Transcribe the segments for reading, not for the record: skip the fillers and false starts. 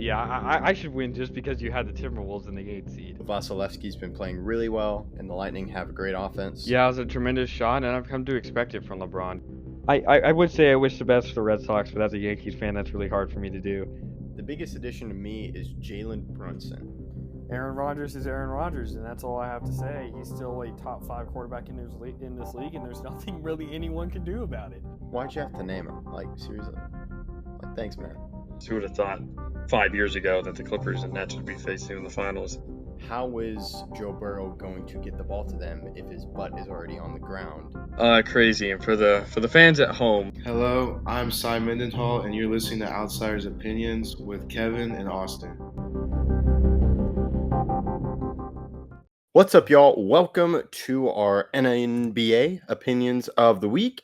Yeah, I should win just because you had the Timberwolves in the 8th seed. Vasilevsky's been playing really well, and the Lightning have a great offense. Yeah, it was a tremendous shot, and I've come to expect it from LeBron. I would say I wish the best for the Red Sox, but as a Yankees fan, that's really hard for me to do. The biggest addition to me is Jalen Brunson. Aaron Rodgers is Aaron Rodgers, and that's all I have to say. He's still a top 5 quarterback in this league, and there's nothing really anyone can do about it. Why'd you have to name him? Like, seriously? Like, thanks, man. Who would have thought 5 years ago that the Clippers and Nets would be facing in the finals? How is Joe Burrow going to get the ball to them if his butt is already on the ground? Crazy. And for the fans at home, Hello, I'm Cy Mendenhall, and you're listening to Outsiders Opinions with Kevin and Austin. What's up, y'all? Welcome to our NBA Opinions of the Week.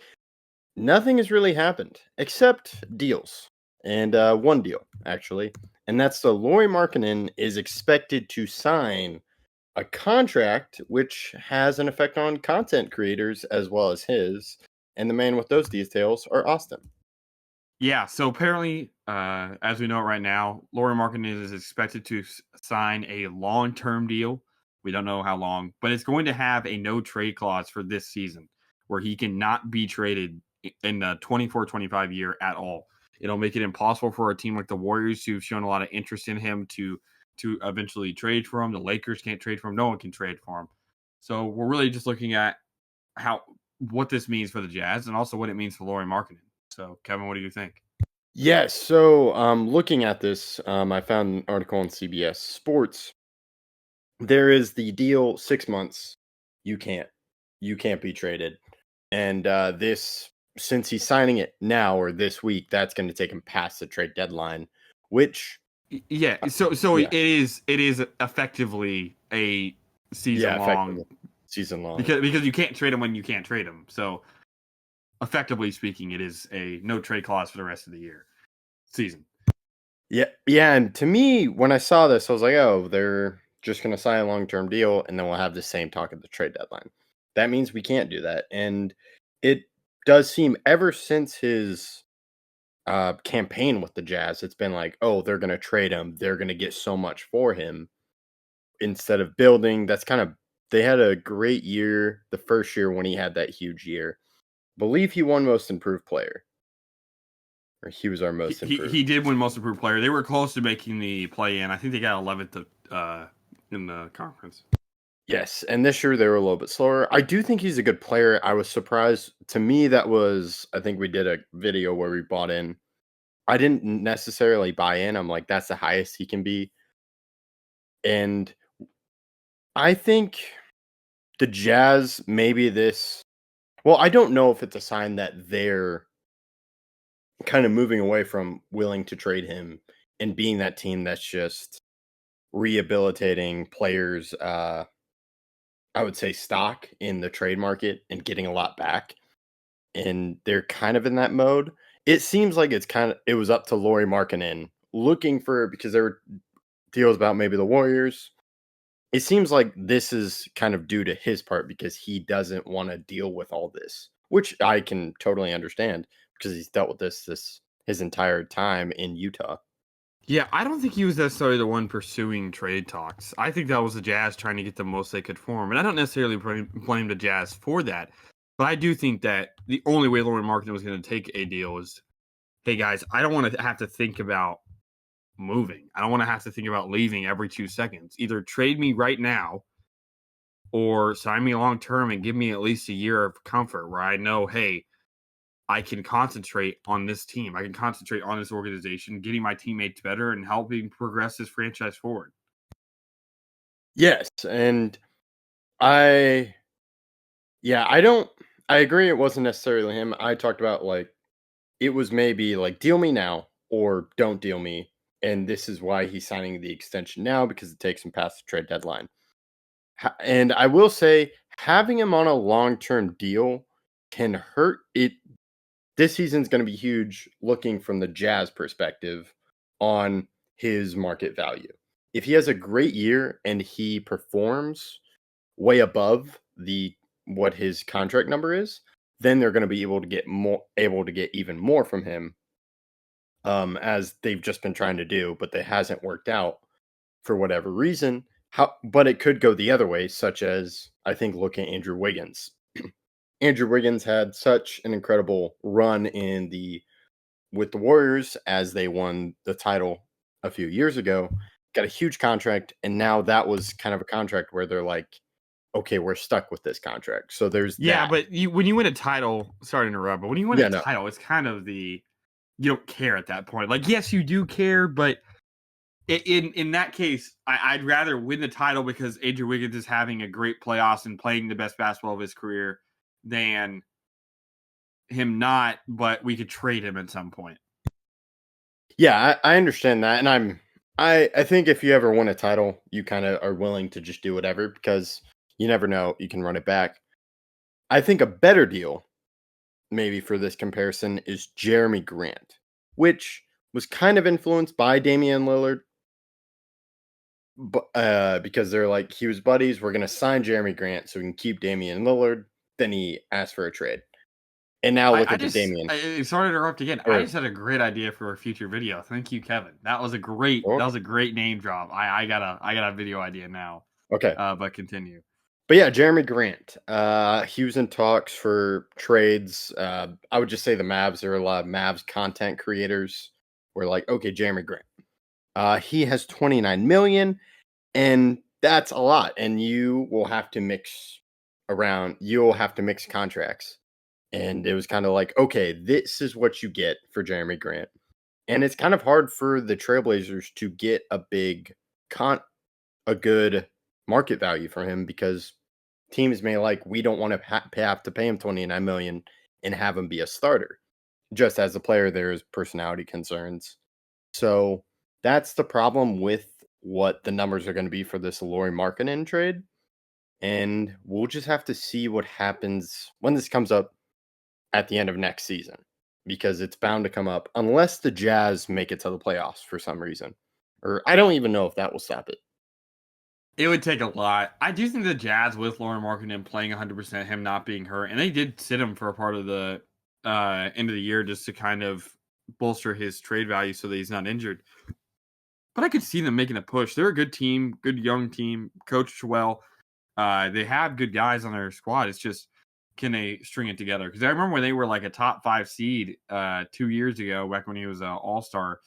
Nothing has really happened except deals. And one deal, actually. And that's the Lauri Markkanen is expected to sign a contract which has an effect on content creators as well as his. And the man with those details are Austin. Yeah, so apparently, as we know it right now, Lauri Markkanen is expected to sign a long-term deal. We don't know how long, but it's going to have a no-trade clause for this season where he cannot be traded in the 24-25 year at all. It'll make it impossible for a team like the Warriors, who've shown a lot of interest in him, to eventually trade for him. The Lakers can't trade for him. No one can trade for him. So we're really just looking at what this means for the Jazz and also what it means for Lauri Markkanen. So, Kevin, what do you think? Yes, so looking at this, I found an article on CBS Sports. There is the deal 6 months. You can't be traded. And since he's signing it now or this week, that's going to take him past the trade deadline, which So it is effectively a season long because you can't trade him when you can't trade him. So effectively speaking, it is a no trade clause for the rest of the season. Yeah, and to me, when I saw this, I was like, oh, they're just going to sign a long-term deal, and then we'll have the same talk at the trade deadline. That means we can't do that, and it does seem ever since his campaign with the Jazz, it's been like, oh, they're going to trade him. They're going to get so much for him instead of building. They had a great year the first year when he had that huge year. Believe he won most improved player. Or he was our most improved. He did win most improved player. They were close to making the play-in. I think they got 11th in the conference. Yes, and this year they were a little bit slower. I do think he's a good player. I was surprised. To me, I think we did a video where we bought in. I didn't necessarily buy in. I'm like, that's the highest he can be. And I think the Jazz, I don't know if it's a sign that they're kind of moving away from willing to trade him and being that team that's just rehabilitating players' I would say stock in the trade market and getting a lot back. And they're kind of in that mode. It seems like it was up to Lauri Markkanen because there were deals about maybe the Warriors. It seems like this is kind of due to his part because he doesn't want to deal with all this, which I can totally understand because he's dealt with this his entire time in Utah. Yeah, I don't think he was necessarily the one pursuing trade talks. I think that was the Jazz trying to get the most they could for him. And I don't necessarily blame the Jazz for that. But I do think that the only way Lauri Markkanen was going to take a deal was, hey, guys, I don't want to have to think about moving. I don't want to have to think about leaving every 2 seconds. Either trade me right now or sign me long-term and give me at least a year of comfort where I know, hey, I can concentrate on this team. I can concentrate on this organization, getting my teammates better and helping progress this franchise forward. Yes, and I agree it wasn't necessarily him. I talked about it was maybe deal me now or don't deal me. And this is why he's signing the extension now because it takes him past the trade deadline. And I will say having him on a long-term deal can hurt it. This season's going to be huge looking from the Jazz perspective on his market value. If he has a great year and he performs way above what his contract number is, then they're going to be able to get even more from him. as they've just been trying to do, but it hasn't worked out for whatever reason. But it could go the other way, such as I think look at Andrew Wiggins. Andrew Wiggins had such an incredible run with the Warriors as they won the title a few years ago, got a huge contract, and now that was kind of a contract where they're like, okay, we're stuck with this contract. So there's Yeah, that. but when you win a title, sorry to interrupt, but when you win Yeah, a no. title, it's kind of you don't care at that point. Like, yes, you do care, but in that case, I'd rather win the title because Andrew Wiggins is having a great playoffs and playing the best basketball of his career than him not, but we could trade him at some point. Yeah, I understand that, and I think if you ever win a title, you kind of are willing to just do whatever because you never know, you can run it back. I think a better deal, maybe for this comparison, is Jeremy Grant, which was kind of influenced by Damian Lillard, because they're like he was buddies. We're gonna sign Jeremy Grant so we can keep Damian Lillard. Then he asked for a trade, and now look at the Damian. Sorry to interrupt again. Or- I just had a great idea for a future video. Thank you, Kevin. That was a great name drop. I got a video idea now. Okay, but continue. but yeah, Jeremy Grant. He was in talks for trades. I would just say the Mavs. There are a lot of Mavs content creators. We're like, okay, Jeremy Grant. He has 29 million, and that's a lot. And you will have to mix around. You'll have to mix contracts. And it was kind of like, okay, this is what you get for Jeremy Grant. And it's kind of hard for the Trailblazers to get a good market value for him because teams may we don't want to have to pay him 29 million and have him be a starter. Just as a player, there's personality concerns. So that's the problem with what the numbers are going to be for this Lauri Markkanen trade. And we'll just have to see what happens when this comes up at the end of next season, because it's bound to come up unless the Jazz make it to the playoffs for some reason. Or I don't even know if that will stop it. It would take a lot. I do think the Jazz with Lauri Markkanen playing 100%, him not being hurt, and they did sit him for a part of the end of the year just to kind of bolster his trade value so that he's not injured. But I could see them making a push. They're a good team, good young team, coached well. They have good guys on their squad. It's just, can they string it together? Because I remember when they were like a top 5 seed 2 years ago, back when he was an all-star.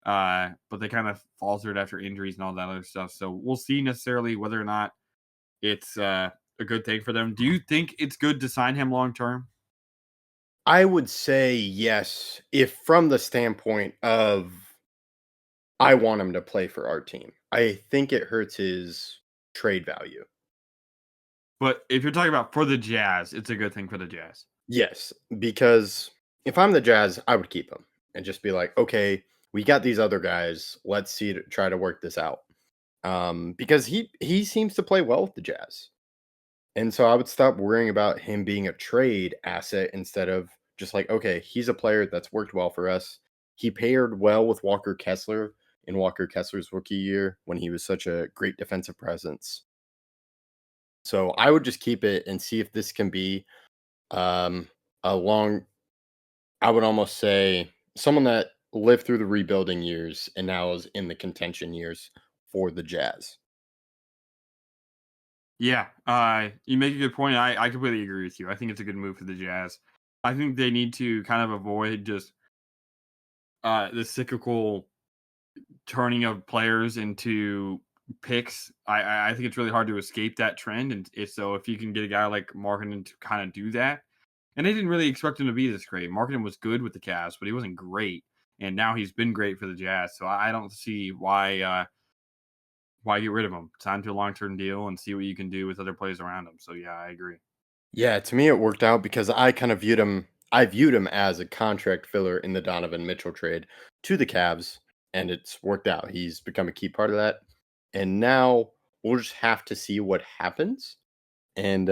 But they kind of faltered after injuries and all that other stuff. So we'll see necessarily whether or not it's a good thing for them. Do you think it's good to sign him long-term? I would say yes, if from the standpoint of I want him to play for our team. I think it hurts his trade value. But if you're talking about for the Jazz, it's a good thing for the Jazz. Yes, because if I'm the Jazz, I would keep him and just be like, okay, we got these other guys. Let's try to work this out. Because he seems to play well with the Jazz. And so I would stop worrying about him being a trade asset instead of just like, okay, he's a player that's worked well for us. He paired well with Walker Kessler in Walker Kessler's rookie year when he was such a great defensive presence. So I would just keep it and see if this can be a long, I would almost say someone that lived through the rebuilding years and now is in the contention years for the Jazz. Yeah, you make a good point. I completely agree with you. I think it's a good move for the Jazz. I think they need to kind of avoid just the cyclical turning of players into picks. I think it's really hard to escape that trend. And so if you can get a guy like Markkanen to kind of do that, and they didn't really expect him to be this great. Markkanen was good with the Cavs, but he wasn't great. And now he's been great for the Jazz. So I don't see why get rid of him. Sign to a long-term deal and see what you can do with other players around him. So yeah, I agree. Yeah, to me it worked out because I kind of viewed him as a contract filler in the Donovan Mitchell trade to the Cavs, and it's worked out. He's become a key part of that. And now we'll just have to see what happens. And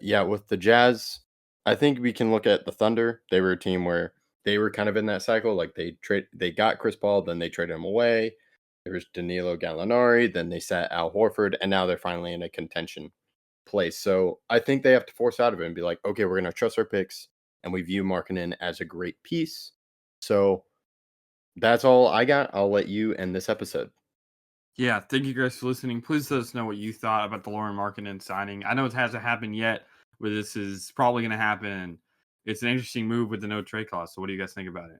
yeah, with the Jazz, I think we can look at the Thunder. They were a team where they were kind of in that cycle. Like they got Chris Paul, then they traded him away. There was Danilo Gallinari, then they sat Al Horford, and now they're finally in a contention place. So I think they have to force out of it and be like, okay, we're going to trust our picks, and we view Markkanen as a great piece. So that's all I got. I'll let you end this episode. Yeah, thank you guys for listening. Please let us know what you thought about the Lauri Markkanen signing. I know it hasn't happened yet, but this is probably going to happen. It's an interesting move with the no trade clause. So what do you guys think about it?